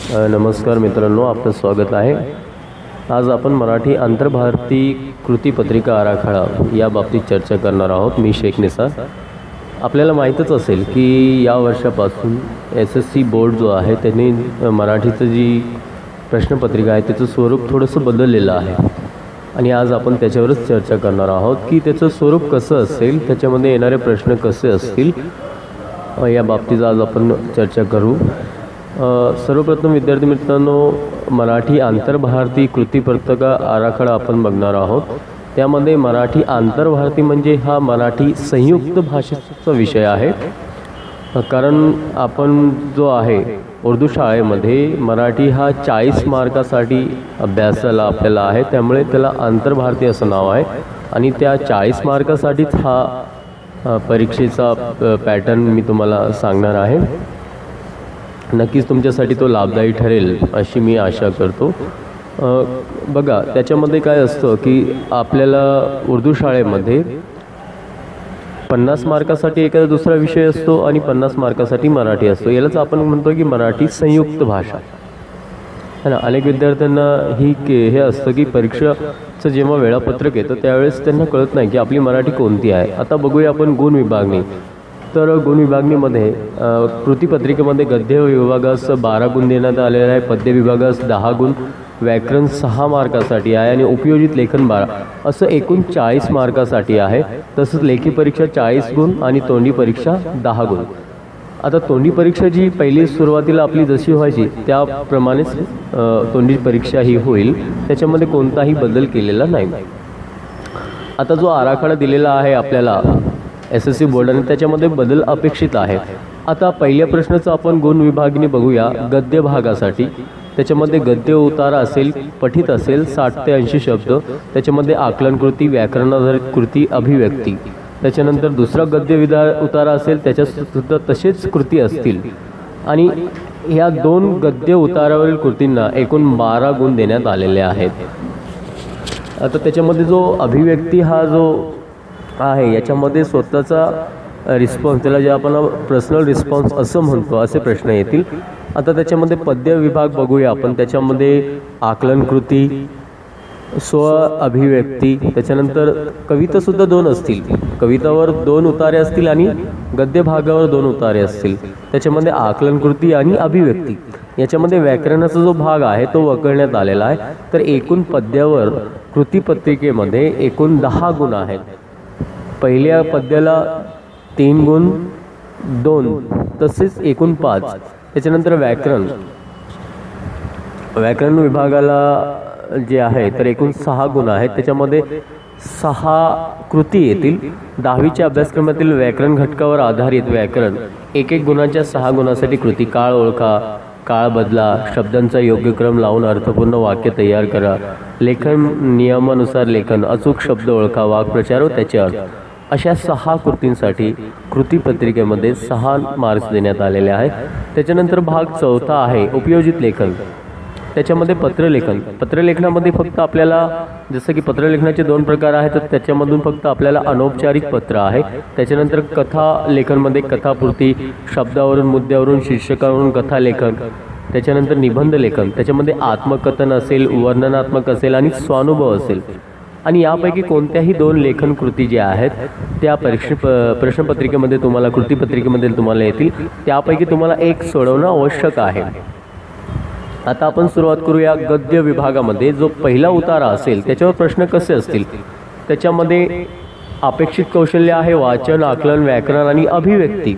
नमस्कार मित्रांनो, आपलं स्वागत आहे। आज आपण मराठी आंतरभारती कृतीपत्रिका आराखडा या बाबतीत चर्चा करणार आहोत। मी शेख निसार। आपल्याला माहीतच असेल की या वर्षापासून SSC बोर्ड जो आहे त्यांनी मराठीचं जी प्रश्नपत्रिका आहे त्याचं स्वरूप थोडंसं बदललेलं आहे आणि आज आपण त्याच्यावरच चर्चा करणार आहोत की त्याचं स्वरूप कसं असेल, त्याच्यामध्ये येणारे प्रश्न कसे असतील या बाबतीत आज आपण चर्चा करू। सर्वप्रथम विद्यार्थी मित्रांनो, मराठी आंतरभारती कृतीपत्रिका आराखडा आपण बघणार आहोत। त्यामध्ये मराठी आंतरभारती म्हणजे हा मराठी संयुक्त भाषेचा विषय आहे, कारण आपण जो आहे उर्दू शाळेमध्ये मराठी हा 40 मार्कासाठी अभ्यासाला आपल्याला आहे, त्यामुळे त्याला आंतरभारती असं नाव आहे आणि त्या 40 मार्कासाठीच हा परीक्षेचा पॅटर्न मी तुम्हाला सांगणार आहे। नक्कीच तुमच्यासाठी तो लाभदायी ठरेल अशी मी आशा करतो। बघा, त्याच्यामध्ये काय असतं की आपल्याला उर्दू शाळेमध्ये 50 मार्कासाठी एखादा दुसरा विषय असतो आणि 50 मार्कासाठी मराठी असतो। यालाच आपण म्हणतो की मराठी संयुक्त भाषा है ना। अनेक विद्यार्थ्यांना हे असतं की परीक्षेचं जेव्हा वेळापत्रक येतं त्यावेळेस त्यांना कळत नाही की आपली मराठी कोणती आहे। आता बघूया आपण गुण विभागणी। तर गुण विभागणीमध्ये कृतीपत्रिकेमध्ये गद्य विभागास 12 गुण देण्यात आलेले आहे, पद्य विभागास 10 गुण, व्याकरण 6 मार्कासाठी आहे आणि उपयोजित लेखन 12 असं एकूण 40 मार्कासाठी आहे। तसंच लेखी परीक्षा 40 गुण आणि तोंडी परीक्षा 10 गुण। आता तोंडी परीक्षा जी पहिली सुरुवातीला आपली जशी व्हायची त्याप्रमाणेच तोंडी परीक्षा ही होईल, त्याच्यामध्ये कोणताही बदल केलेला नाही। आता जो आराखडा दिलेला आहे आपल्याला SSC बोर्डाने त्याच्यामध्ये बदल अपेक्षित आहे। आता पहिल्या प्रश्नाचं आपण गुण विभागणी बघूया। गद्य भागासाठी त्याच्यामध्ये गद्य उतारा असेल, पठित असेल 60 ते 80 शब्द, त्याच्यामध्ये आकलन कृती, व्याकरणाधारित कृती, अभिव्यक्ती। त्याच्यानंतर दुसरा गद्य उतारा असेल, त्याच्यासुद्धा तसेच कृती असतील आणि ह्या 2 गद्य उतारावरील कृतींना एकूण 12 गुण देण्यात आलेले आहेत। आता त्याच्यामध्ये जो अभिव्यक्ती हा जो आहे याच्यामध्ये स्वतःचा रिस्पॉन्स, त्याला जे आपण पर्सनल रिस्पॉन्स असं म्हणतो, असे प्रश्न येतील। आता त्याच्यामध्ये पद्य विभाग बघूया आपण। त्याच्यामध्ये आकलन कृती, स्व अभिव्यक्ती, त्याच्यानंतर कवितासुद्धा 2 असतील, कवितावर 2 उतारे असतील आणि गद्य भागावर 2 उतारे असतील। त्याच्यामध्ये आकलन कृती आणि अभिव्यक्ती। याच्यामध्ये व्याकरणाचा जो भाग आहे तो वगळण्यात आलेला आहे। तर एकूण पद्यावर कृतीपत्रिकेमध्ये एकूण 10 गुण आहेत। पहिल्या पद्याला 3 गुण, 2, तसेच एकूण 5। त्याच्यानंतर व्याकरण विभागाला जे आहे तर एकूण 6 गुण आहेत। त्याच्यामध्ये 6 कृती येतील। 10वीच्या अभ्यासक्रमातील व्याकरण घटकावर आधारित व्याकरण 1 गुणाच्या 6 गुणासाठी कृती। काळ ओळखा, काळ बदला, शब्दांचा योग्य क्रम लावून अर्थपूर्ण वाक्य तयार करा, लेखन नियमानुसार लेखन, अचूक शब्द ओळखा, वाक्प्रचार व त्याचे अर्थ, अशा 6 कृतींसाठी कृतीपत्रिकेमध्ये 6 मार्क्स देण्यात आलेले आहेत। त्याच्यानंतर भाग 4था आहे उपयोजित लेखन। त्याच्यामध्ये पत्रलेखनामध्ये फक्त आपल्याला, जसं की पत्रलेखनाचे 2 प्रकार आहेत, तर त्याच्यामधून फक्त आपल्याला अनौपचारिक पत्र आहे। त्याच्यानंतर कथा लेखनमध्ये कथापूर्ती, शब्दावरून, मुद्द्यावरून, शीर्षकावरून कथा लेखन। त्याच्यानंतर निबंध लेखन, त्याच्यामध्ये आत्मकथन असेल, वर्णनात्मक असेल आणि स्वानुभव असेल। आणि यापैकी कोणत्याही 2 लेखन कृती ज्या आहेत त्या प्रश्नपत्रिकेमध्ये तुम्हाला, कृतीपत्रिकेमध्ये तुम्हाला येतील। त्यापैकी तुम्हाला एक सोडवणं आवश्यक आहे। आता आपण सुरुवात करूया गद्य विभागामध्ये। जो पहिला उतारा असेल त्याच्यावर प्रश्न कसे असतील, त्याच्यामध्ये अपेक्षित कौशल्य आहे वाचन, आकलन, व्याकरण आणि अभिव्यक्ती।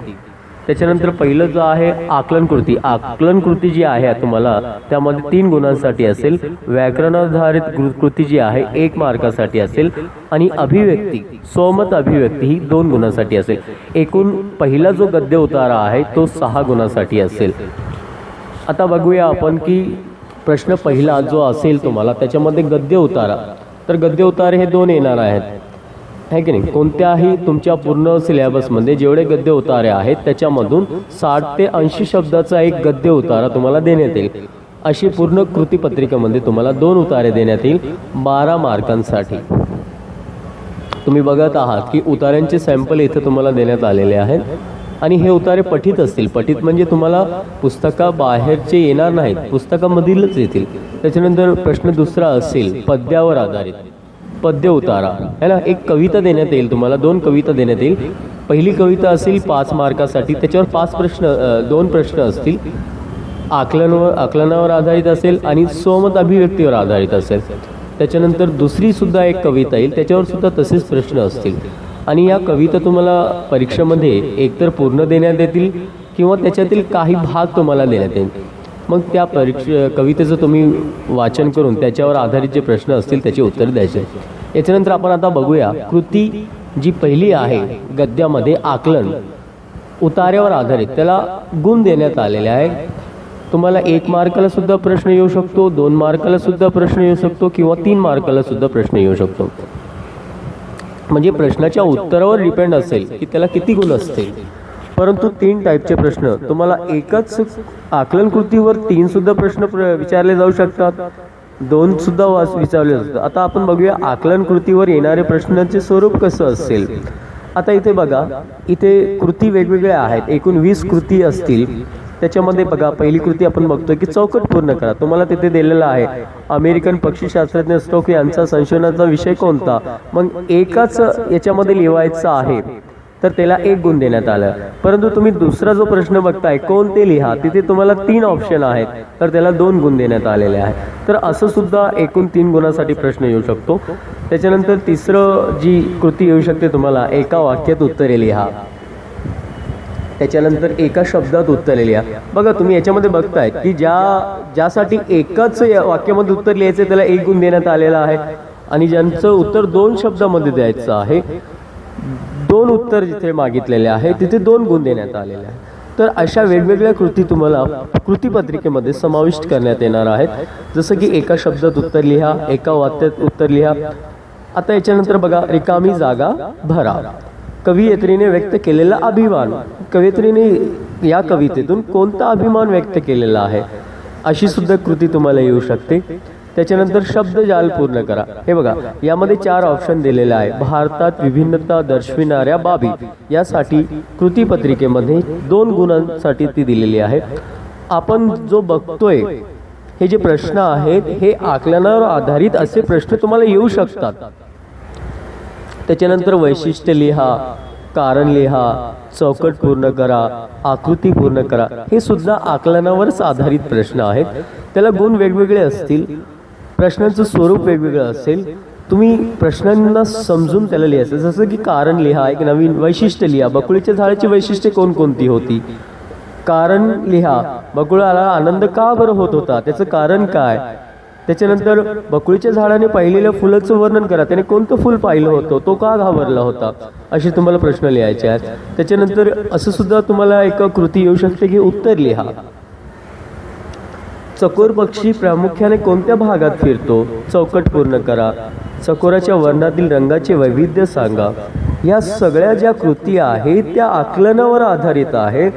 त्याच्यानंतर पहिलं जो आहे आकलन कृती। आकलन कृती जी आहे तुम्हाला त्यामध्ये 3 गुणांसाठी असेल। व्याकरणाधारित कृती जी आहे 1 मार्कासाठी असेल आणि अभिव्यक्ती, स्वमत अभिव्यक्ती ही 2 गुणांसाठी असेल। एकूण पहिला जो गद्य उतारा आहे तो 6 गुणांसाठी असेल। आता बघूया आपण की प्रश्न पहिला जो असेल तुम्हाला त्याच्यामध्ये गद्य उतारा, तर गद्य उतारे हे 2 येणार आहेत, है की नाही। कोणत्याही तुमच्या पूर्ण सिलेबसमध्ये जेवढे गद्य उतारे आहेत त्याच्यामधून 60 ते 80 शब्दाचा एक गद्य उतारा तुम्हाला देण्यात येईल। अशी पूर्ण कृतीपत्रिकेमध्ये तुम्हाला 2 उतारे देण्यात येईल 12 मार्कांसाठी। तुम्ही बघत आहात की उतार्यांचे सॅम्पल इथे तुम्हाला देण्यात आलेले आहेत। आणि हे उतारे पठित असतील. पठित म्हणजे तुम्हाला पुस्तकाबाहेरचे येणार नाहीत, पुस्तकामधीलच येतील. त्याच्यानंतर प्रश्न दुसरा असेल पद्यावर आधारित, पद्य उतारा है ना. एक कविता देण्यात येईल तुम्हाला, 2 कविता देण्यात येईल. पहिली कविता असेल 5 मार्कासाठी, त्याच्यावर 5 प्रश्न, 2 प्रश्न असतील. आकलनावर आधारित असेल आणि स्वमत अभिव्यक्तीवर आधारित असेल. त्याच्यानंतर दुसरी सुद्धा एक कविता येईल, त्याच्यावर सुद्धा तसेच प्रश्न असतील. आणि या कविता तुम्हाला परीक्षेमध्ये एकतर पूर्ण देण्यात येतील किंवा त्याच्यातील काही भाग तुम्हाला देण्यात येईल. मग त्या कवितेचं तुम्ही वाचन करून त्याच्यावर आधारित जे प्रश्न असतील त्याची उत्तर द्यायचे. याच्यानंतर आपण आता बघूया कृती जी पहिली आहे गद्यामध्ये, आकलन उतार्यावर आधारित, त्याला गुण देण्यात आलेले आहे. तुम्हाला 1 मार्काला सुद्धा प्रश्न येऊ शकतो, 2 मार्काला सुद्धा प्रश्न येऊ शकतो किंवा 3 मार्काला सुद्धा प्रश्न येऊ शकतो. म्हणजे प्रश्नाच्या उत्तरावर डिपेंड असेल की त्याला किती गुण असतील. परंतु 3 टाईपचे प्रश्न तुम्हाला एकच आकलन कृतीवर 3 सुद्धा प्रश्न विचारले जाऊ शकतात, 2 सुद्धा विचारले जातात. आता आपण बघूया आकलन कृतीवर येणारे प्रश्नांचे स्वरूप कसं असेल. आता इथे बघा, इथे कृती वेगवेगळ्या आहेत, एकूण 20 कृती असतील. त्याच्यामध्ये बघा पहिली कृती आपण बघतोय की चौकट पूर्ण करा. तुम्हाला तिथे दिलेला आहे अमेरिकन पक्षीशास्त्रज्ञ स्टोक यांचा संशोधनाचा विषय कोणता. मग एकाच याच्यामध्ये लिहायचा आहे तर त्याला 1 गुण देण्यात आला. परंतु तुम्ही दुसरा जो प्रश्न बघताय कोणते लिहा, तिथे तुम्हाला 3 ऑप्शन आहेत तर त्याला 2 गुण देण्यात आलेले आहे. तर असं सुद्धा एकूण 3 गुणासाठी प्रश्न येऊ शकतो. त्याच्यानंतर तिसरं जी कृती येऊ शकते तुम्हाला, एका वाक्यात उत्तरे लिहा. त्याच्यानंतर एका शब्दात उत्तरे लिहा. बघा तुम्ही याच्यामध्ये बघताय की ज्यासाठी एकच वाक्यामध्ये उत्तर लिहायचं त्याला 1 गुण देण्यात आलेला आहे आणि ज्यांचं उत्तर 2 शब्दामध्ये द्यायचं आहे, 2 उत्तर जिथे मागितलेले आहे तिथे 2 गुण देण्यात आलेले आहे. तर अशा वेगवेगळ्या कृती तुम्हाला कृतीपत्रिकेमध्ये समाविष्ट करण्यात येणार आहेत. जसं की एका शब्दात उत्तर लिहा, एका वाक्यात उत्तर लिहा. आता याच्यानंतर बघा रिकामी जागा भरा. कवयित्रीने व्यक्त केलेला अभिमान, कवयित्रीने या कवितेतून कोणता अभिमान व्यक्त केलेला आहे अशी सुद्धा कृती तुम्हाला येऊ शकते. त्याच्यानंतर शब्दजाल पूर्ण करा. हे बघा यामध्ये 4 ऑप्शन दिलेले आहे. भारतात विभिन्नता दर्शविणाऱ्या बाबी यासाठी कृतीपत्रिकेमध्ये 2 गुणांसाठी ती दिलेली आहे. आपण जो बघतोय हे जे प्रश्न आहेत हे आकलनावर आधारित असे प्रश्न तुम्हाला येऊ शकतात. त्याच्यानंतर वैशिष्ट्य लिहा, कारण लिहा, चौकट पूर्ण करा, आकृती पूर्ण करा. हे सुद्धा आकलनावरच आधारित प्रश्न आहेत. त्याला गुण वेगवेगळे असतील, प्रश्नांचं स्वरूप वेगवेगळं असेल. तुम्ही प्रश्नांना समजून त्याला लिहायचं. जसं की कारण लिहा, एक नवीन वैशिष्ट्य लिहा. बकुळीच्या झाडाची वैशिष्ट्ये कोणकोणती होती. कारण लिहा, बकुळाला आनंद का बरं होत होता, त्याचं कारण काय. त्याच्यानंतर बकुळीच्या झाडाने पाहिलेल्या फुलाचं वर्णन करा, त्याने कोणतं फुल पाहिलं होतं, तो का घाबरला होता, असे तुम्हाला प्रश्न लिहायचे आहेत. त्याच्यानंतर असं सुद्धा तुम्हाला एक कृती येऊ शकते की उत्तर लिहा. चकोर पक्षी प्रामुख्याने कोणत्या भागात फिरतो, चौकट पूर्ण करा. चकोराच्या वर्णातील रंगाचे वैविध्य सांगा. या सगळ्या ज्या कृती आहेत त्या आकलनावर आधारित आहेत.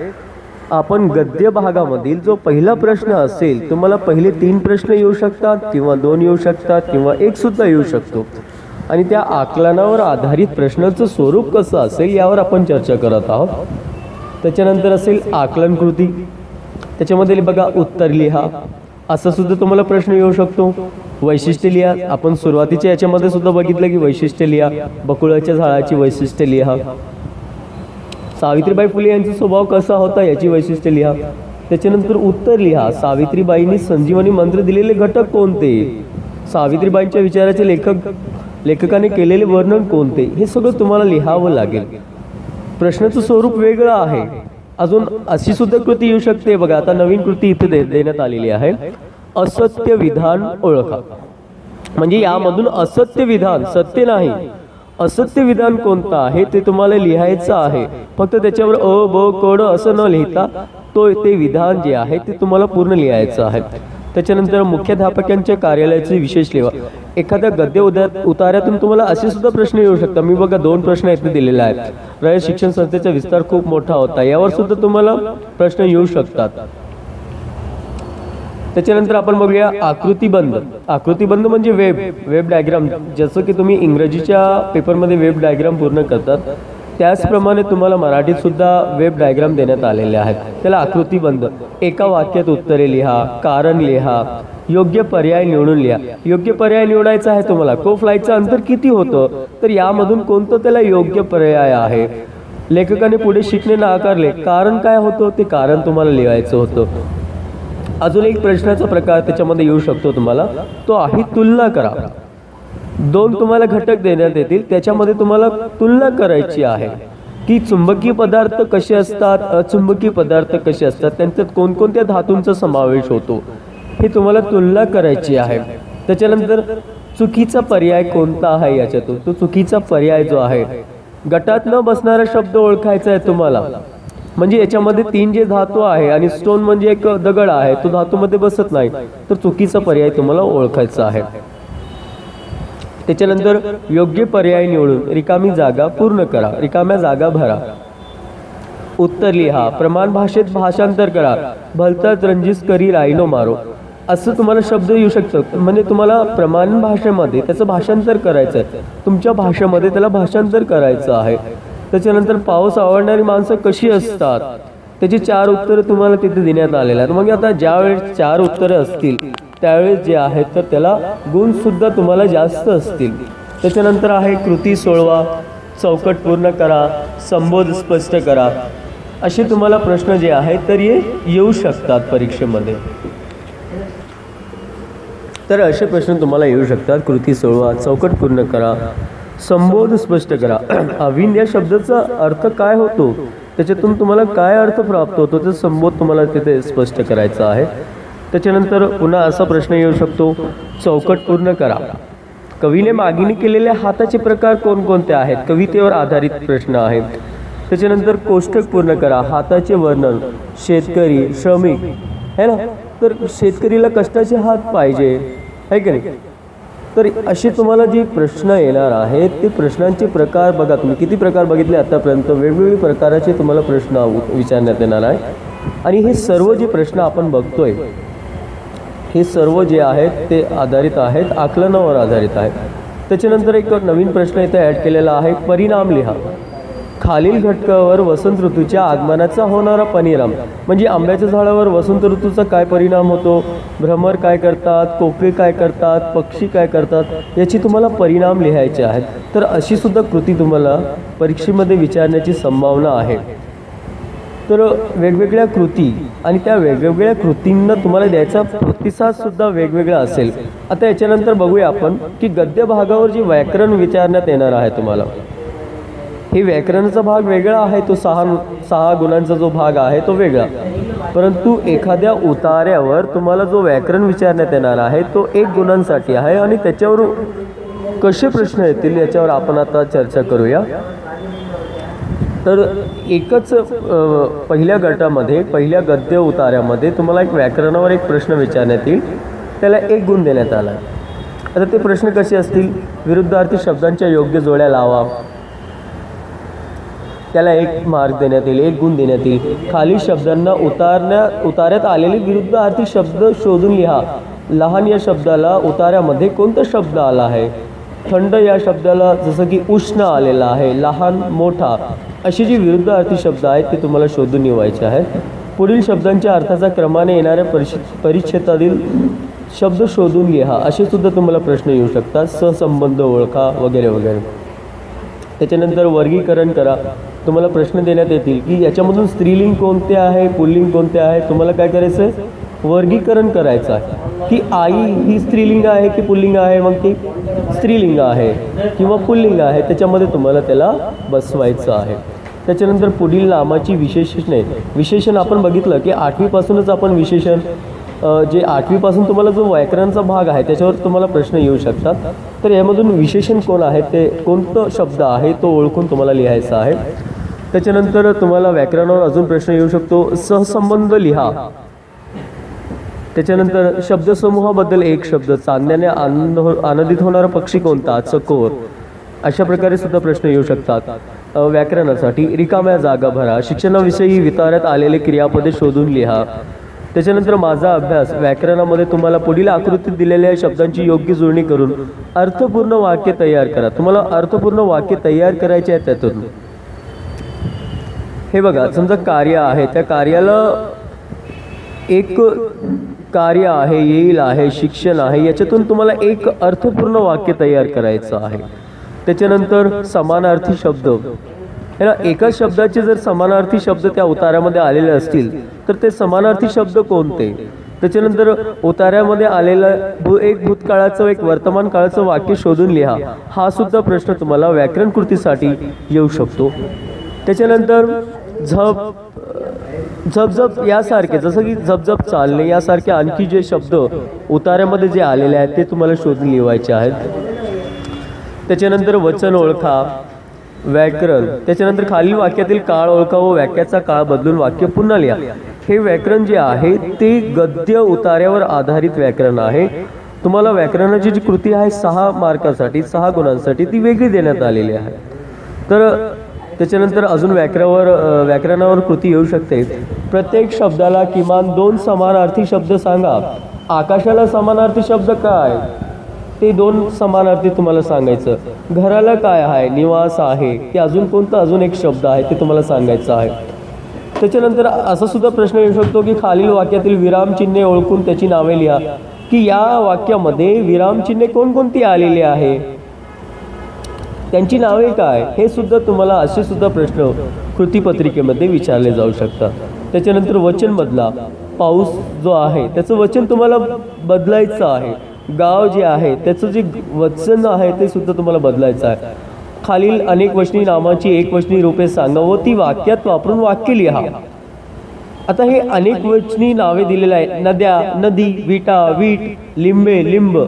आपण गद्य भागामधील जो पहिला प्रश्न असेल, तुम्हाला पहिले 3 प्रश्न येऊ शकतात किंवा 2 येऊ शकतात किंवा 1 सुद्धा येऊ शकतो. आणि त्या आकलनावर आधारित प्रश्नाचं स्वरूप कसं असेल यावर आपण चर्चा करत आहोत. त्याच्यानंतर असेल आकलन कृती. त्याच्यामध्ये बघा उत्तर लिहा, असं सुद्धा तुम्हाला प्रश्न येऊ शकतो. वैशिष्ट्य लिहा, आपण सुरुवातीच्या याच्यामध्ये सुद्धा बघितलं की वैशिष्ट्य लिहा. बकुळाच्या झाडाची वैशिष्ट्य लिहा. सावित्रीबाई फुले यांचा स्वभाव कसा होता याची वैशिष्ट्य लिहा. त्याच्यानंतर उत्तर लिहा. सावित्रीबाईंनी संजीवनी मंत्र दिलेले घटक कोणते, सावित्रीबाईंच्या विचाराचे लेखकाने केलेले वर्णन कोणते, हे सगळं तुम्हाला लिहावं लागेल. प्रश्नाचं स्वरूप वेगळं आहे. अजून अशी सुद्धा कृती येऊ शकते. बघा आता नवीन कृती इथे देण्यात आलेली आहे. असत्य विधान ओळखा. म्हणजे यामधून असत्य विधान, सत्य नाही, असत्य विधान कोणतं आहे ते तुम्हाला लिहायचं आहे. फक्त त्याच्यावर अ ब कड असं न लिहिता ते विधान जे आहे ते तुम्हाला पूर्ण लिहायचं आहे. त्याच्यानंतर मुख्याध्यापकांच्या कार्यालयाचे विशेष लिहा. एखाद्या गद्य उतार्यातून तुम्हाला असे सुद्धा प्रश्न येऊ शकतात. मी बघा 2 प्रश्न इथे दिलेले आहेत. रयत शिक्षण संस्थेचा विस्तार खूप मोठा होता, यावर सुद्धा तुम्हाला प्रश्न येऊ शकतात. त्याच्यानंतर आपण बघूया आकृतीबंध. आकृतीबंध म्हणजे वेब डायग्राम. जसं की तुम्ही इंग्रजीच्या पेपरमध्ये वेब डायग्राम पूर्ण करतात त्याचप्रमाणे तुम्हाला मराठीत सुद्धा वेब डायग्राम देण्यात आलेले आहेत. त्याला आकृतीबंध, एका वाक्यात उत्तरे लिहा, कारण लिहा, योग्य पर्याय निवडून लिहा. योग्य पर्याय निवडायचा आहे तुम्हाला. को फ्लाईटचं अंतर किती होतं, तर यामधून कोणतं त्याला योग्य पर्याय आहे. लेखकाने पुढे शिकणे नाकारले, कारण काय होतं ते कारण तुम्हाला लिहायचं होतं. अजून एक प्रश्नाचा प्रकार त्याच्यामध्ये येऊ शकतो तुम्हाला, तो आहे तुलना करा. दोन तुम्हाला घटक देण्यात येतील, त्याच्यामध्ये तुम्हाला तुलना करायची आहे की चुंबकीय पदार्थ कसे असतात, अचुंबकीय पदार्थ कसे असतात, त्यांच्यात कोणकोणत्या धातूंचा समावेश होतो, हे तुम्हाला तुलना करायची आहे. त्याच्यानंतर चुकीचा पर्याय कोणता आहे याच्यातून, तो चुकीचा पर्याय जो आहे, गटात न बसणारा शब्द ओळखायचा आहे तुम्हाला. म्हणजे याच्यामध्ये 3 जे धातू आहे आणि स्टोन म्हणजे एक दगड आहे, तो धातूमध्ये बसत नाही, तर चुकीचा पर्याय तुम्हाला ओळखायचा आहे. त्याच्यानंतर योग्य पर्याय निवडून रिकामी जागा पूर्ण करा, रिकाम्या जागा भरा. उत्तर लिहा, प्रमाण भाषेत भाषांतर करा. भलताच रंजिस करी राईनो मारो, असं तुम्हाला शब्द येऊ शकतं. म्हणजे तुम्हाला प्रमाण भाषेमध्ये त्याचं भाषांतर करायचं आहे, तुमच्या भाषेमध्ये त्याला भाषांतर करायचं आहे. त्याच्यानंतर पाऊस आवडणारी माणसं कशी असतात, त्याची 4 उत्तरं तुम्हाला तिथे देण्यात आलेले आहेत. मग आता ज्यावेळेस 4 उत्तरं असतील त्यावेळेस जे आहेत तर त्याला गुणसुद्धा तुम्हाला जास्त असतील. त्याच्यानंतर आहे कृती सोडवा, चौकट पूर्ण करा, संबोध स्पष्ट करा. असे तुम्हाला प्रश्न जे आहेत तर येऊ शकतात परीक्षेमध्ये. तर असे प्रश्न तुम्हाला येऊ शकतात. कृती सोडवा, चौकट पूर्ण करा, संबोध स्पष्ट करा. अविन या शब्दाचा अर्थ काय होतो, त्याच्यातून तुम्हाला काय अर्थ प्राप्त होतो, ते संबोध तुम्हाला तिथे स्पष्ट करायचा आहे. त्याच्यानंतर पुन्हा असा प्रश्न येऊ शकतो, चौकट पूर्ण करा. कवीने मागणी केलेल्या हाताचे प्रकार कोणकोणते आहेत, कवितेवर आधारित प्रश्न आहे. त्याच्यानंतर कोष्टक पूर्ण करा. हाताचे वर्णन, शेतकरी, श्रमिक है ना, तर शेतकरीला कष्टाचे हात पाहिजे आहे की नाही. तर असे तुम्हाला जे प्रश्न येणार आहेत ते प्रश्नांचे प्रकार बघा. तुम्ही किती प्रकार बघितले आतापर्यंत, वेगवेगळे प्रकाराचे तुम्हाला प्रश्न विचारण्यात येणार आहे. आणि हे सर्व जे प्रश्न आपण बघतोय हे सर्व जे आहेत ते आधारित आहेत, आकलनावर आधारित आहेत. त्याच्यानंतर एक नवीन प्रश्न इथे ॲड केलेला आहे, परिणाम लिहा. खालील घटकावर वसंत ऋतूच्या आगमनाचा होणारा परिणाम, म्हणजे आंब्याच्या झाडावर वसंत ऋतूचा काय परिणाम होतो, भ्रमर काय करतात, कोकिळ काय करतात, पक्षी काय करतात, याची तुम्हाला परिणाम लिहायचे आहेत. तर अशी सुद्धा कृती तुम्हाला परीक्षेमध्ये विचारण्याची संभावना आहे. तर वेगवेगळ्या कृती आणि त्या वेगवेगळ्या कृतींना तुम्हाला द्यायचा प्रतिसादसुद्धा वेगवेगळा असेल. आता याच्यानंतर बघूया आपण की गद्य भागावर जे व्याकरण विचारण्यात येणार आहे तुम्हाला, हे व्याकरणाचा भाग वेगळा आहे, तो 6 गुणांचा जो भाग आहे तो वेगळा. परंतु एखाद्या उतार्यावर तुम्हाला जो व्याकरण विचारण्यात येणार आहे तो 1 गुणांसाठी आहे आणि त्याच्यावर कसे प्रश्न येतील याच्यावर आपण आता चर्चा करूया. तर एकच पहिल्या गटामध्ये, पहिल्या गद्य उतार्यामध्ये तुम्हाला एक व्याकरणावर एक प्रश्न विचारण्यात येईल, त्याला 1 गुण देण्यात आला. आता ते प्रश्न कसे असतील, विरुद्धार्थी शब्दांच्या योग्य जोड्या लावा, त्याला 1 मार्क देण्यात येईल, 1 गुण देण्यात येईल. खाली शब्दांना उतार्यात आलेले विरुद्धार्थी शब्द शोधून लिहा. लहान या शब्दाला उतार्यामध्ये कोणता शब्द आला आहे, थंड या शब्दाला जसं की उष्ण आलेला आहे, लहान, मोठा, असे जे विरुद्धार्थी शब्द आहेत ते तुम्हाला शोधून लिहायचे आहेत. पुढील शब्दांच्या अर्थाचा क्रमाने येणाऱ्या परिच्छेदातील शब्द शोधून लिहा, असे सुद्धा तुम्हाला प्रश्न येऊ शकतात. सहसंबंध ओळखा वगैरे वगैरे. त्याच्यानंतर वर्गीकरण करा. तुम्हाला प्रश्न देण्यात येतील की याच्यामधून स्त्रीलिंग कोणते आहे, पुल्लिंग कोणते आहे. तुम्हाला काय करायचं आहे, वर्गीकरण करायचं आहे की आई ही स्त्रीलिंग आहे की पुल्लिंग आहे, मग ती स्त्रीलिंग आहे किंवा पुल्लिंग आहे, त्याच्यामध्ये तुम्हाला त्याला बसवायचं आहे. त्याच्यानंतर पुढील नामाची विशेषण आपण बघितलं की 8वीपासूनच आपण विशेषण जे 8वीपासून तुम्हाला जो व्याकरणाचा भाग आहे त्याच्यावर तुम्हाला प्रश्न येऊ शकतात. तर यामधून विशेषण कोण आहे, ते कोणतं शब्द आहे तो ओळखून तुम्हाला लिहायचा आहे. त्याच्यानंतर तुम्हाला व्याकरणावर अजून प्रश्न येऊ शकतो, सहसंबंध लिहा. त्याच्यानंतर शब्दसमूहाबद्दल 1 शब्द, चांदण्याने आनंदित होणारा पक्षी कोणता, चकोर. अशा प्रकारे सुद्धा प्रश्न येऊ शकतात. व्याकरणासाठी रिकाम्या जागा भरा. शिक्षणाविषयी विचारण्यात आलेले क्रियापदे शोधून लिहा. त्याच्यानंतर माझा अभ्यास, व्याकरणामध्ये तुम्हाला पुढील आकृतीत दिलेल्या शब्दांची योग्य जुळणी करून अर्थपूर्ण वाक्य तयार करा. तुम्हाला अर्थपूर्ण वाक्य तयार करायचे आहे त्यातून. हे बघा, समजा कार्य आहे, त्या कार्याला एक कार्य आहे, येईल आहे, शिक्षण आहे, याच्यातून तुम्हाला एक अर्थपूर्ण वाक्य तयार करायचं आहे. त्याच्यानंतर समानार्थी शब्द है ना, एकाच शब्दाचे जर समानार्थी शब्द त्या उतार्यामध्ये आलेले असतील तर ते समानार्थी शब्द कोणते. त्याच्यानंतर उतार्यामध्ये आलेलं एक भूतकाळाचं एक वर्तमान काळाचं वाक्य शोधून लिहा. हा सुद्धा प्रश्न तुम्हाला व्याकरण कृतीसाठी येऊ शकतो. त्याच्यानंतर झपझप यासारखे, जसं की झपझप चालणे यासारखे आणखी जे शब्द उतार्यामध्ये जे आलेले आहेत ते तुम्हाला शोधून लिहायचे आहेत. त्याच्यानंतर वचन ओळखा, व्याकरण. त्याच्यानंतर खालील वाक्यातील काळ ओळखा व वाक्याचा काळ बदलून वाक्य पुन्हा लिहा. हे व्याकरण जे आहे ते गद्य उतार्यावर आधारित व्याकरण आहे. तुम्हाला व्याकरणाची जी कृती आहे 6 मार्कासाठी 6 गुणांसाठी ती वेगळी देण्यात आलेली आहे. तर त्याच्यानंतर अजून व्याकरणावर कृती येऊ शकते. प्रत्येक शब्दाला किमान 2 समानार्थी शब्द सांगा. आकाशाला समानार्थी शब्द काय, ते 2 समानार्थी तुम्हाला सांगायचं. घराला काय आहे, निवास आहे, की अजून कोणता अजून एक शब्द आहे ते तुम्हाला सांगायचं आहे. त्याच्यानंतर असा सुद्धा प्रश्न येऊ शकतो की खालील वाक्यातील विरामचिन्हे ओळखून त्याची नावे लिहा, की या वाक्यामध्ये विरामचिन्हे कोणकोणती आलेली आहे, त्यांची नावे काय. हे सुद्धा तुम्हाला असे सुद्धा प्रश्न कृतीपत्रिकेमध्ये विचारले जाऊ शकतात. त्याच्यानंतर वचन बदला. पाऊस जो आहे त्याचं वचन तुम्हाला बदलायचं आहे. गाव जे आहे त्याचं जे वचन आहे ते सुद्धा तुम्हाला बदलायचं आहे. खालील अनेक वचनी नामाची एकवचनी रूपे सांगा व ती वाक्यात वापरून वाक्य लिहा. आता हे अनेक वचनी नावे दिलेले आहे. नद्या, नदी, विटा, वीट, लिंबे, लिंब,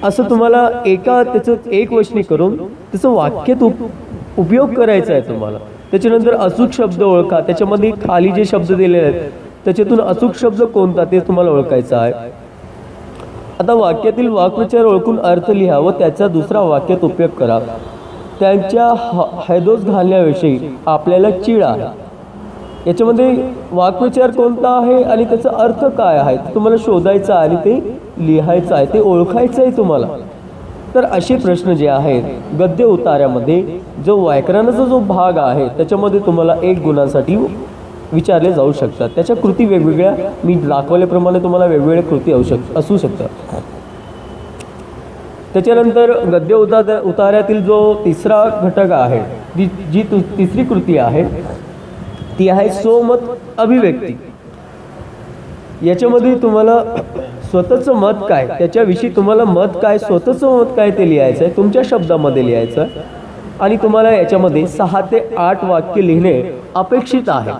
असं तुम्हाला त्याचं एकवचनी करून त्याचं वाक्यात उपयोग करायचा आहे तुम्हाला. त्याच्यानंतर अचूक शब्द ओळखा. त्याच्यामध्ये खाली जे शब्द दिलेले आहेत त्याच्यातून अचूक शब्द कोणता ते तुम्हाला ओळखायचा आहे. आता वाक्यातील वाक्प्रचार ओळखून अर्थ लिहा व त्याचा दुसरा वाक्यात उपयोग करा. त्यांच्या हैदोस घालण्याविषयी आपल्याला चीड आहे. याच्यामध्ये वाक्प्रचार कोणता आहे आणि त्याचा अर्थ काय आहे ते तुम्हाला शोधायचा आणि ते लिहायचं आहे, ते ओळखायचं आहे तुम्हाला. तर असे प्रश्न जे आहेत गद्य उतार्यामध्ये जो व्याकरणाचा जो भाग आहे त्याच्यामध्ये तुम्हाला 1 गुणांसाठी विचारले जाऊ शकतात. त्याच्या कृती वेगवेगळ्या, मी दाखवल्याप्रमाणे तुम्हाला वेगवेगळ्या कृती असू शकतात. त्याच्यानंतर गद्य उतार्यातील जो तिसरा घटक आहे, जी तिसरी कृती आहे ती आहे स्वमत अभिव्यक्ती. याच्यामध्ये तुम्हाला स्वतःचं मत काय, त्याच्याविषयी तुम्हाला मत काय, स्वतःचं मत काय ते लिहायचं आहे, तुमच्या शब्दामध्ये लिहायचं आहे. आणि तुम्हाला याच्यामध्ये 6 ते 8 वाक्य लिहिणे अपेक्षित आहे.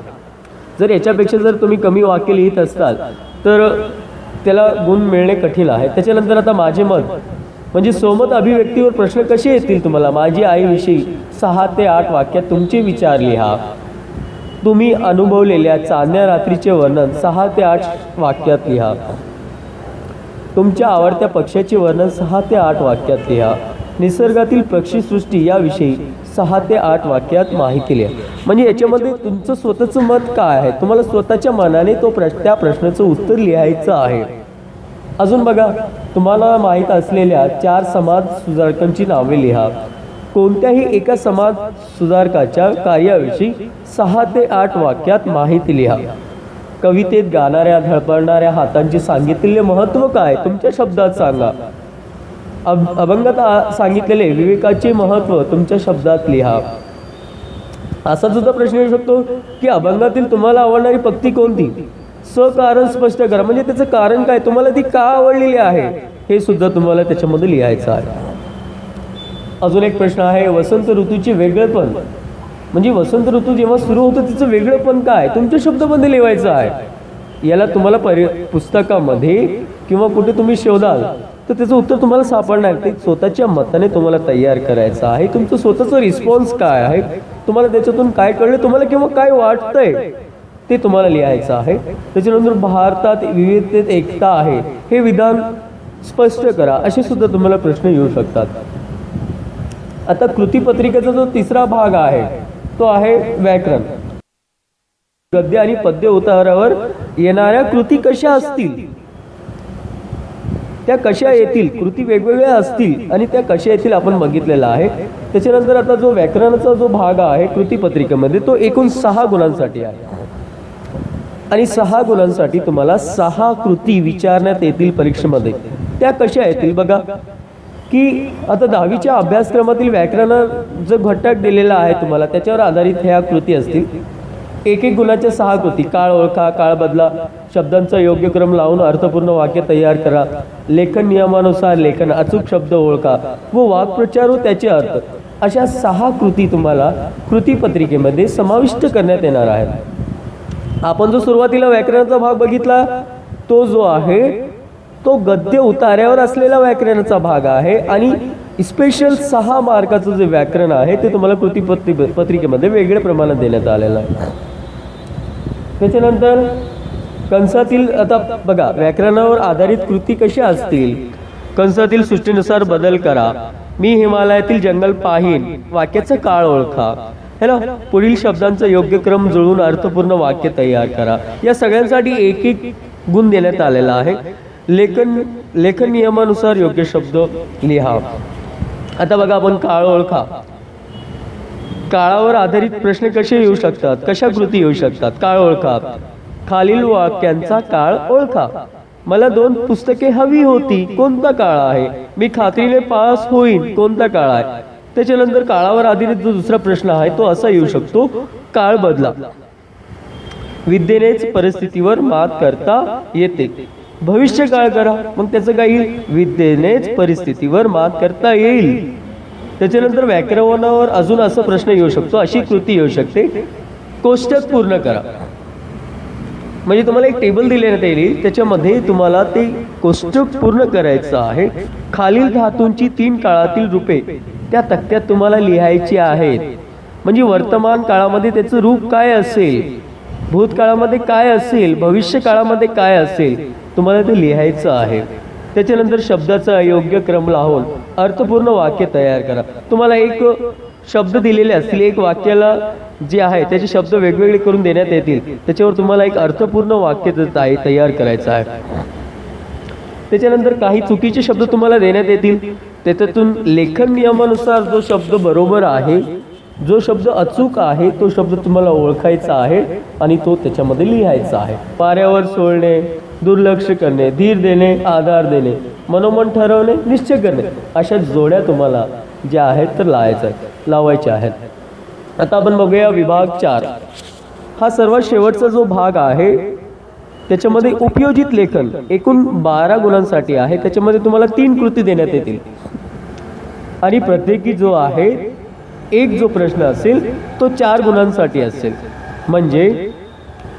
जर याच्यापेक्षा जर तुम्ही कमी वाक्य लिहित असाल तर त्याला गुण मिळणे कठीण आहे. त्याच्यानंतर आता माझे मत म्हणजे स्वमत अभिव्यक्तीवर प्रश्न कसे येतील तुम्हाला. माझी आईविषयी 6 ते 8 वाक्यात तुमचे विचार लिहा. तुम्ही अनुभवलेल्या चांदण्या रात्रीचे वर्णन 6 ते 8 वाक्यात लिहा. तुमच्या आवडत्या पक्ष्याचे वर्णन 6 ते 8 वाक्यात लिहा. निसर्गातील पक्षीसृष्टी याविषयी 6 ते 8 वाक्यात माहिती लिहा. म्हणजे याच्यामध्ये तुमचं स्वतःचं मत काय आहे, तुम्हाला स्वतःच्या मनाने त्या प्रश्नाचं उत्तर लिहायचं आहे. अजून बघा, तुम्हाला माहीत असलेल्या 4 समाज सुधारकांची नावे लिहा. कोणत्याही एका समाज सुधारकाच्या कार्याविषयी 6 ते 8 वाक्यात माहिती लिहा. कवितेत गाणाऱ्या धडपडणाऱ्या हातांचे सांगितलेले महत्त्व काय, तुमच्या शब्दात सांगा. अभंगात सांगितलेले विवेकाचे महत्त्व तुमच्या शब्दात लिहा. असा सुद्धा प्रश्न येऊ शकतो की अभंगातील तुम्हाला आवडणारी पंक्ती कोणती, सकारण स्पष्ट करा. म्हणजे त्याचं कारण काय, तुम्हाला ती का आवडलेली आहे हे सुद्धा तुम्हाला त्याच्यामध्ये लिहायचं आहे. अजून एक प्रश्न आहे वसंत ऋतूचे वेगळेपण. म्हणजे वसंत ऋतू जेव्हा सुरू होतं तिचं वेगळेपण काय, तुमच्या शब्दामध्ये लिहायचं आहे. याला तुम्हाला पुस्तकामध्ये किंवा कुठे तुम्ही शोधाल तर त्याचं उत्तर तुम्हाला सापडणार. ते स्वतःच्या मताने तुम्हाला तयार करायचं आहे. तुमचं स्वतःचं रिस्पॉन्स काय आहे, तुम्हाला त्याच्यातून काय कळलं तुम्हाला किंवा काय वाटतंय ते तुम्हाला लिहायचं आहे. त्याच्यानंतर भारतात विविधतेत एकता आहे हे विधान स्पष्ट करा. असे सुद्धा तुम्हाला प्रश्न येऊ शकतात. आता कृतीपत्रिकेचा जो तिसरा भाग आहे तो आहे व्याकरण. गद्य आणि पद्य उतारावर येणाऱ्या कृती कशा असतील त्या कशा येतील, कृती वेगवेगळ्या असतील आणि त्या कशा येतील आपण बघितलेला आहे. त्याच्यानंतर आता जो व्याकरणाचा जो भाग आहे कृतीपत्रिकेमध्ये तो एकूण 6 गुणांसाठी आहे आणि 6 गुणांसाठी तुम्हाला 6 कृती विचारण्यात येतील परीक्षेमध्ये. त्या कशा येतील बघा की आता 10वीच्या अभ्यासक्रमातील व्याकरण जो घटक दिलेला आहे तुम्हाला त्याच्यावर आधारित ह्या कृती असतील. एक गुणाच्या 6 कृती. काळ ओळखा, काळ बदला, शब्दांचा योग्य क्रम लावून अर्थपूर्ण वाक्य तयार करा, लेखन नियमानुसार लेखन, अचूक शब्द ओळखा व वाक्प्रचार व त्याचे अर्थ, अशा 6 कृती तुम्हाला कृतीपत्रिकेमध्ये समाविष्ट करण्यात येणार आहेत. आपण जो सुरुवातीला व्याकरणाचा भाग बघितला तो जो आहे तो गद्य उतार्यावर असलेला व्याकरणाचा भाग आहे आणि स्पेशल 6 मार्काचं जे व्याकरण आहे ते तुम्हाला कृतीपत्रिकेमध्ये वेगळ्या प्रमाणात देण्यात आलेलं आहे. त्याच्यानंतर कंसातील आता बघा व्याकरणावर आधारित कृती कशा असतील. कंसातील सृष्टीनुसार बदल करा, मी हिमालयातील जंगल पाहीन, वाक्याचा काळ ओळखा, है ना, पुढील शब्दांचा योग्य क्रम जुळवून अर्थपूर्ण वाक्य तयार करा. या सगळ्यांसाठी एक गुण देण्यात आलेला आहे. लेखन नियमानुसार योग्य शब्द लिहा. आता बघा आपण काळ ओळखा. काळावर आधारित प्रश्न कसे येऊ शकतात, कशा कृती येऊ शकतात. काळ ओळखा, खालील वाक्यांचा काळ ओळखा. मला 2 पुस्तके हवी होती, कोणता काळ आहे. मी खात्रीने पास होईन, कोणता काळ आहे. त्याच्यानंतर काळावर आधारित जो दुसरा प्रश्न आहे तो असा येऊ शकतो, काळ बदला. विद्येनेच परिस्थितीवर मात करता येते. भविष्य काळ करा, मग त्याचं काय येईल, विद्येनेच परिस्थितीवर मात करता येईल. त्याच्यानंतर व्याकरणावर अजून असा प्रश्न येऊ शकतो, अशी कृती येऊ शकते, कोष्टक पूर्ण करा. म्हणजे तुम्हाला एक टेबल दिलेलं येईल, त्याच्यामध्ये तुम्हाला ते कोष्टक पूर्ण करायचं आहे. खालील धातूंची 3 काळातील रूपे त्या तक्त्यात तुम्हाला लिहायची आहेत. म्हणजे वर्तमान काळामध्ये त्याचं रूप काय असेल, भूतकाळामध्ये काय असेल, भविष्य काळामध्ये काय असेल, तुम्हाला ते लिहायचं आहे. त्याच्यानंतर शब्दाचा योग्य क्रम लावून अर्थपूर्ण वाक्य तयार करा. तुम्हाला एक शब्द दिलेले असतील, एक वाक्याला जे आहे त्याचे शब्द वेगवेगळे करून देण्यात येतील, त्याच्यावर तुम्हाला एक अर्थपूर्ण वाक्य तयार करायचं आहे. त्याच्यानंतर काही चुकीचे शब्द तुम्हाला देण्यात येतील, त्याच्यातून लेखन नियमानुसार जो शब्द बरोबर आहे, जो शब्द अचूक आहे तो शब्द तुम्हाला ओळखायचा आहे आणि तो त्याच्यामध्ये लिहायचा आहे. पाऱ्यावर सोडणे, दुर्लक्ष करणे, धीर देणे, आधार देणे, मनोमन ठरवणे, निश्चय करणे, अशा जोड्या तुम्हाला ज्या आहेत तर लावायच्या आहेत. आता आपण बघूया विभाग 4. हा सर्वात शेवटचा जो भाग आहे त्याच्यामध्ये उपयोजित लेखन एकूण 12 गुणांसाठी आहे. त्याच्यामध्ये तुम्हाला 3 कृती देण्यात येतील आणि प्रत्येकी जो आहे एक जो प्रश्न असेल तो 4 गुणांसाठी असेल. म्हणजे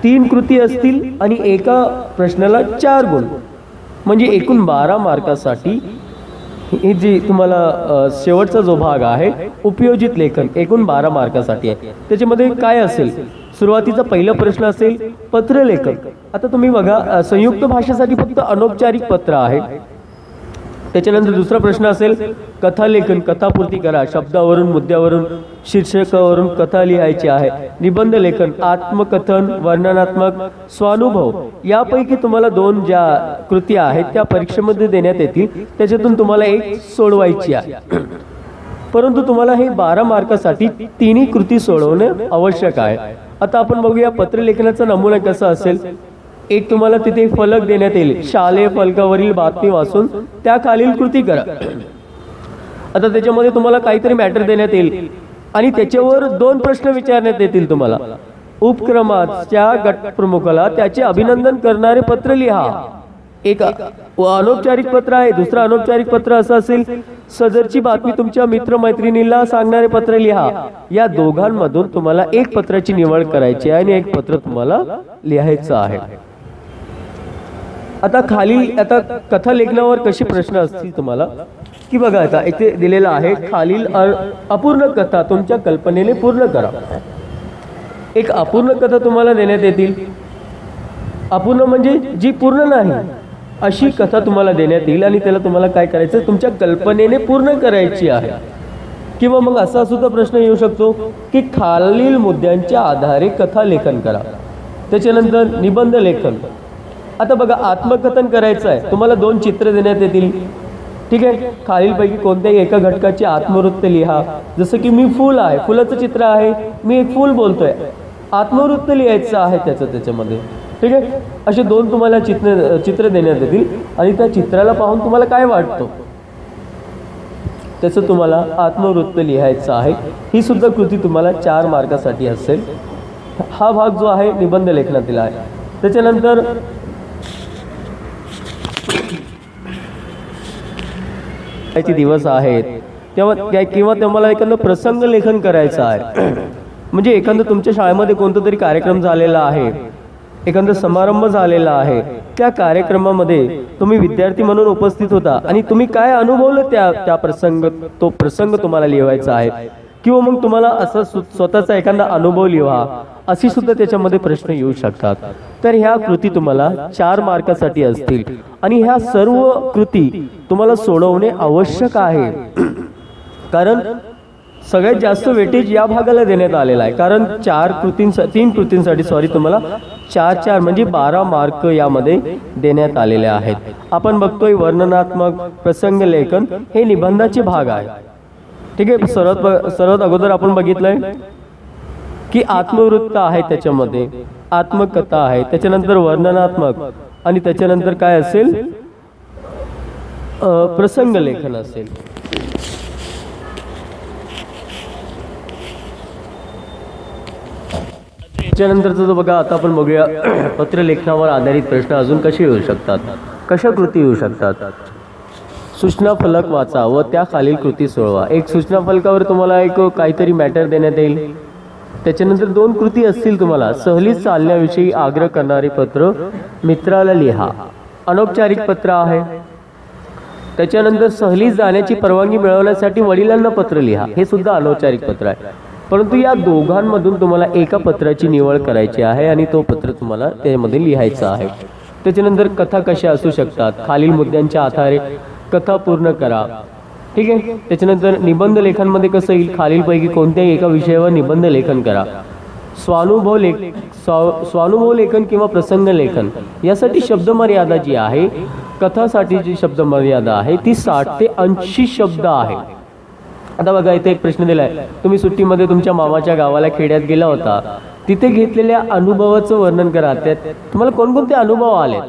3 कृती असतील आणि एका प्रश्नाला 4 गुण, म्हणजे एकूण 12 मार्कासाठी ही जी तुम्हाला शेवटचा जो भाग आहे उपयोजित लेखन एकूण 12 मार्कासाठी आहे. त्याच्यामध्ये काय असेल, सुरुवातीचा पहिला प्रश्न असेल पत्रलेखन. आता तुम्ही बघा संयुक्त भाषेसाठी फक्त अनौपचारिक पत्र आहे. त्याच्यानंतर दुसरा प्रश्न असेल कथालेखन, कथापूर्ती करा, शब्दावरून, मुद्द्यावरून, शीर्षकावरून कथा लिहायची आहे. निबंध लेखन, आत्मकथन, वर्णनात्मक, स्वानुभव, यापैकी तुम्हाला 2 ज्या कृती आहेत त्या परीक्षेमध्ये देण्यात येतील, त्याच्यातून तुम्हाला एक सोडवायची आहे. परंतु तुम्हाला हे 12 मार्कासाठी 3 कृती सोडवणे आवश्यक आहे. आता आपण बघूया पत्रलेखनाचा नमुना कसा असेल. एक तुम्हाला तिथे फलक देण्यात येईल, शालेय फलकावरील बातमी वाचून त्या खालील कृती करा. आता त्याच्यामध्ये तुम्हाला काहीतरी मॅटर देण्यात येईल आणि त्याच्यावर 2 प्रश्न विचारण्यात येतील तुम्हाला. उपक्रमाच्या गटप्रमुखाला त्याचे अभिनंदन करणारे पत्र लिहा. एक अनौपचारिक पत्र आहे, दुसरं अनौपचारिक पत्र असं असेल सदरची बातमी तुमच्या मित्रमैत्रिणीला सांगणारे पत्र लिहा. या दोघांमधून तुम्हाला एक पत्राची निवड करायची आहे आणि एक पत्र तुम्हाला लिहायचं आहे. आता कथा लेखनावर कसे प्रश्न असतील तुम्हाला की बघा, आता इथे दिलेला आहे खालील अपूर्ण कथा तुमच्या कल्पनेने पूर्ण करा. एक अपूर्ण कथा तुम्हाला देण्यात येतील. अपूर्ण म्हणजे जी पूर्ण नाही अशी कथा तुम्हाला देण्यात येईल आणि त्याला तुम्हाला काय करायचं, तुमच्या कल्पनेने पूर्ण करायची आहे. किंवा मग असा सुद्धा प्रश्न येऊ शकतो की खालील मुद्द्यांच्या आधारे कथा लेखन करा. त्याच्यानंतर निबंध लेखन, आता बघा, आत्मकथन करायचं आहे, तुम्हाला 2 चित्र देण्यात येतील. ठीक आहे, खालीलपैकी कोणत्याही एका घटकाची आत्मवृत्त लिहा. जसं की मी फूल आहे, फुलाचं चित्र आहे, मी एक फूल बोलतोय, आत्मवृत्त लिहायचं आहे त्याच्यामध्ये. ठीक आहे, असे 2 तुम्हाला चित्र देण्यात येतील आणि त्या चित्राला पाहून तुम्हाला काय वाटतं त्याचं तुम्हाला आत्मवृत्त लिहायचं आहे. ही सुद्धा कृती तुम्हाला 4 मार्कासाठी असेल. हा भाग जो आहे निबंध लेखनातील आहे. त्याच्यानंतर दिवस आहेत तेव्हा किंवा तुम्हाला एखादं प्रसंग लेखन करायचं आहे. म्हणजे एखादं तुमच्या शाळेमध्ये कोणता तरी कार्यक्रम झालेला आहे, एखादा समारंभ झालेला आहे, त्या कार्यक्रमामध्ये तुम्ही विद्यार्थी म्हणून उपस्थित होता आणि तुम्ही काय अनुभवलं त्या तो प्रसंग तुम्हाला लिहायचा आहे. किंवा मग तुम्हाला असं स्वतःचा एखादा अनुभव लिहा, अशी सुद्धा त्याच्यामध्ये प्रश्न येऊ शकतात. तर ह्या कृती तुम्हाला 4 मार्कासाठी असतील आणि ह्या सर्व कृती तुम्हाला सोडवणे आवश्यक आहे. कारण सगळ्यात जास्त वेटेज या भागाला देण्यात आलेला आहे. कारण 3 कृतींसाठी तुम्हाला 4 म्हणजे 12 मार्क यामध्ये देण्यात आलेले आहेत. आपण बघतोय वर्णनात्मक प्रसंग लेखन हे निबंधाचे भाग आहे. ठीक आहे, सर्वात अगोदर आपण बघितलंय की आत्मवृत्त आहे, त्याच्यामध्ये आत्मकथा आहे, त्याच्यानंतर वर्णनात्मक आणि त्याच्यानंतर काय असेल, प्रसंग लेखन असेल. त्याच्यानंतरचं बघा, आता आपण बघूया पत्रलेखनावर आधारित प्रश्न अजून कसे येऊ शकतात, कशा कृती येऊ शकतात. सूचना फलक वाचा व त्या खालील कृती सोडवा. एक सूचना फलकावर तुम्हाला एक काहीतरी मॅटर देण्यात येईल. त्याच्यानंतर 2 कृती असतील तुम्हाला. सहलीत चालण्याविषयी आग्रह करणारे पत्र मित्राला लिहा, अनौपचारिक पत्र आहे. त्याच्यानंतर सहलीत जाण्याची परवानगी मिळवण्यासाठी वडिलांना पत्र लिहा, हे सुद्धा अनौपचारिक पत्र आहे. परंतु या दोघांमधून तुम्हाला एका पत्राची निवड करायची आहे आणि तो पत्र तुम्हाला त्यामध्ये लिहायचा आहे. त्याच्यानंतर कथा कशा असू शकतात, खालील मुद्द्यांच्या आधारे कथा पूर्ण करा. ठीक आहे, त्याच्यानंतर निबंध लेखनमध्ये कसं येईल, खालीलपैकी कोणत्याही एका विषयावर निबंध लेखन करा. स्वानुभव लेखन किंवा प्रसंग लेखन यासाठी शब्दमर्यादा जी आहे, कथासाठी जी शब्दमर्यादा आहे ती 60 ते 80 शब्द आहे. आता बघा, इथे एक प्रश्न दिलाय, तुम्ही सुट्टीमध्ये तुमच्या मामाच्या गावाला खेड्यात गेला होता, तिथे घेतलेल्या अनुभवाचं वर्णन करा. त्यात तुम्हाला कोणकोणते अनुभव आले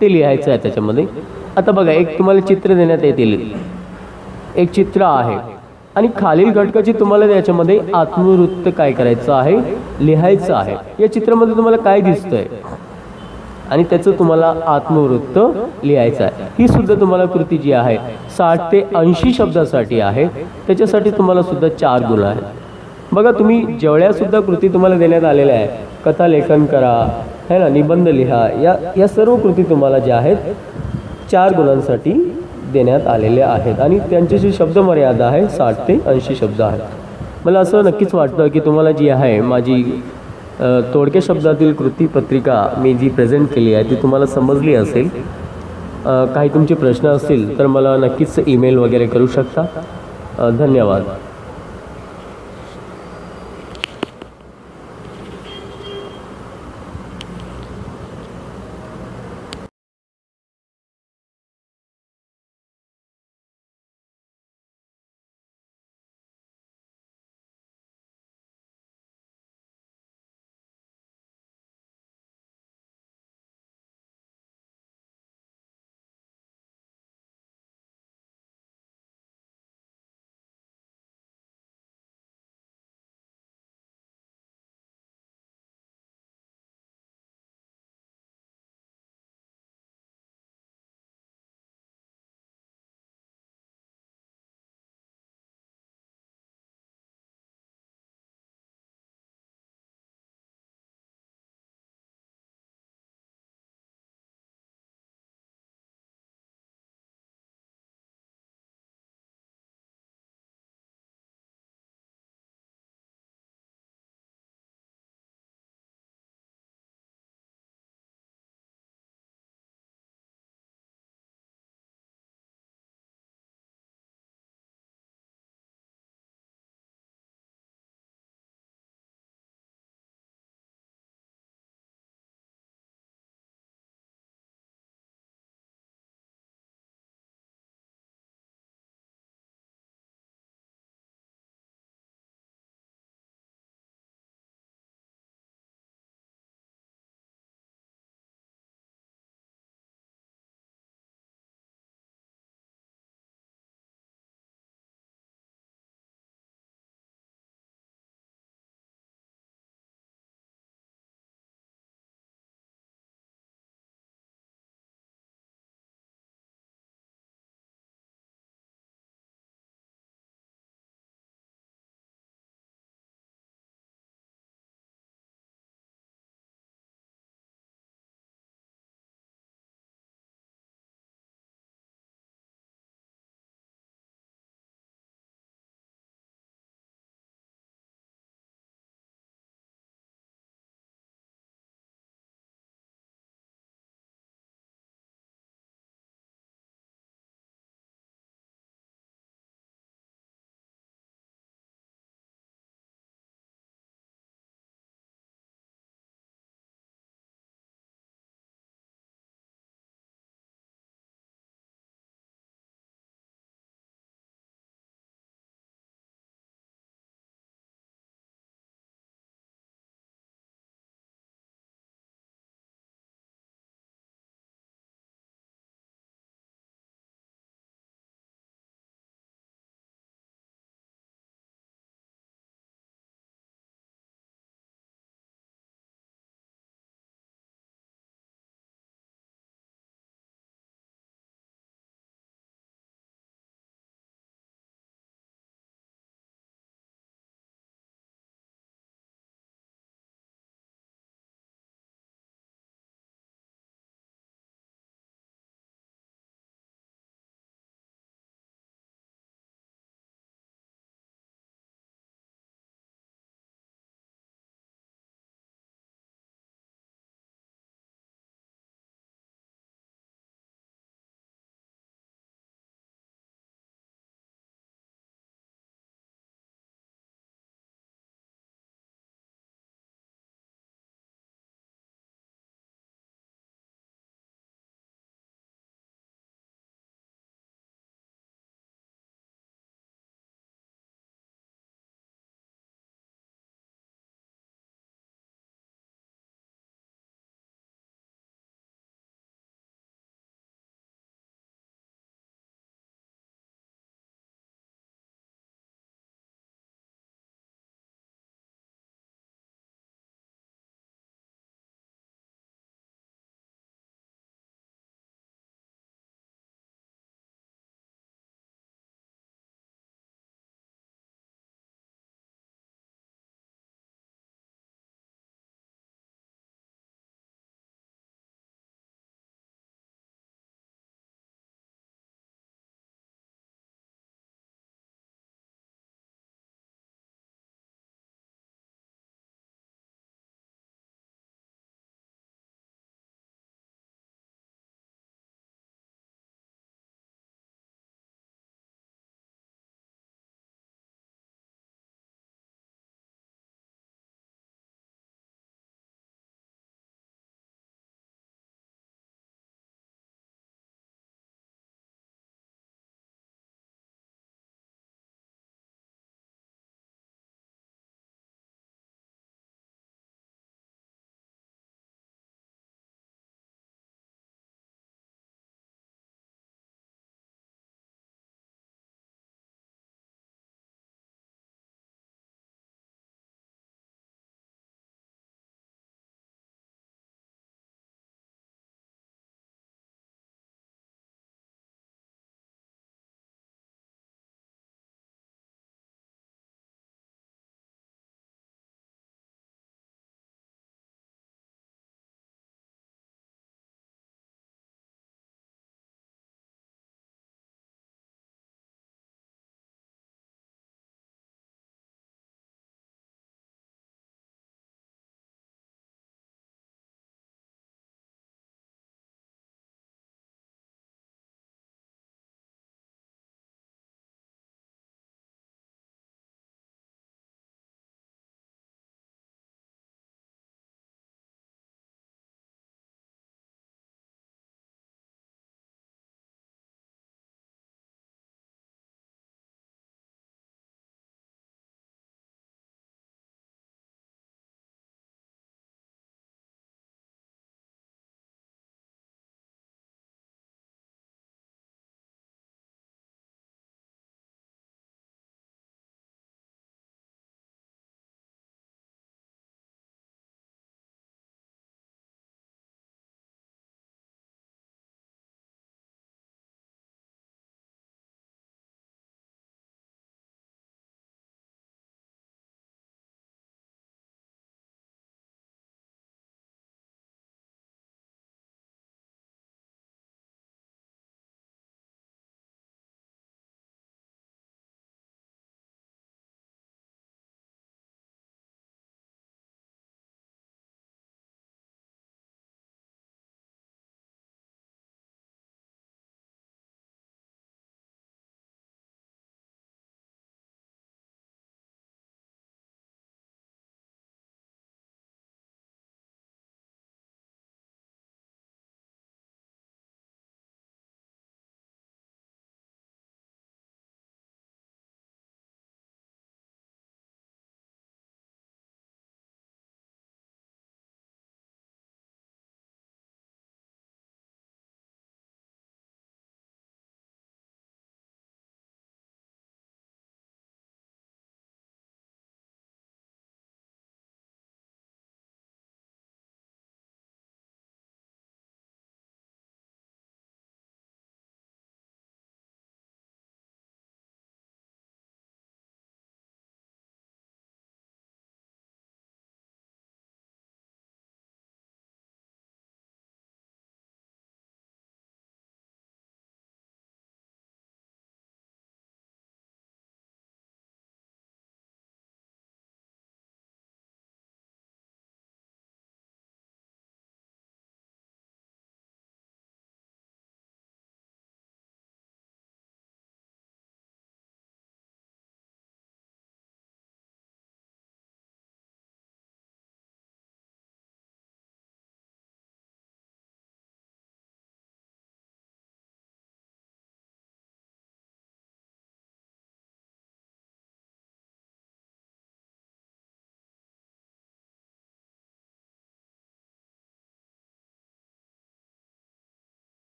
ते लिहायचं आहे त्याच्यामध्ये. आता बघा, एक तुम्हाला चित्र देण्यात येतील, एक चित्र आहे आणि खालील घटकाची तुम्हाला त्याच्यामध्ये आत्मवृत्त काय करायचं आहे, लिहायचं आहे. या चित्रामध्ये तुम्हाला काय दिसतंय आणि त्याचं तुम्हाला आत्मवृत्त लिहायचं आहे. ही सुद्धा तुम्हाला कृती जी आहे 60 ते 80 शब्दासाठी आहे. त्याच्यासाठी तुम्हाला सुद्धा 4 गुण आहेत. बघा, तुम्ही जेवढ्या सुद्धा कृती तुम्हाला देण्यात आलेल्या आहे, कथा लेखन करा, है ना, निबंध लिहा, या सर्व कृती तुम्हाला ज्या आहेत 4 गुणांसाठी देण्यात आलेल्या आहेत आणि त्यांची जी शब्दमर्यादा आहे 60 ते 80 शब्द आहेत. मला असं नक्कीच वाटतं की तुम्हाला जी आहे माझी थोडक्या शब्दातील कृती पत्रिका मी जी प्रेझेंट केली आहे ती तुम्हाला समजली असेल. काही तुमचे प्रश्न असतील तर मला नक्कीच ईमेल वगैरे करू शकता. धन्यवाद.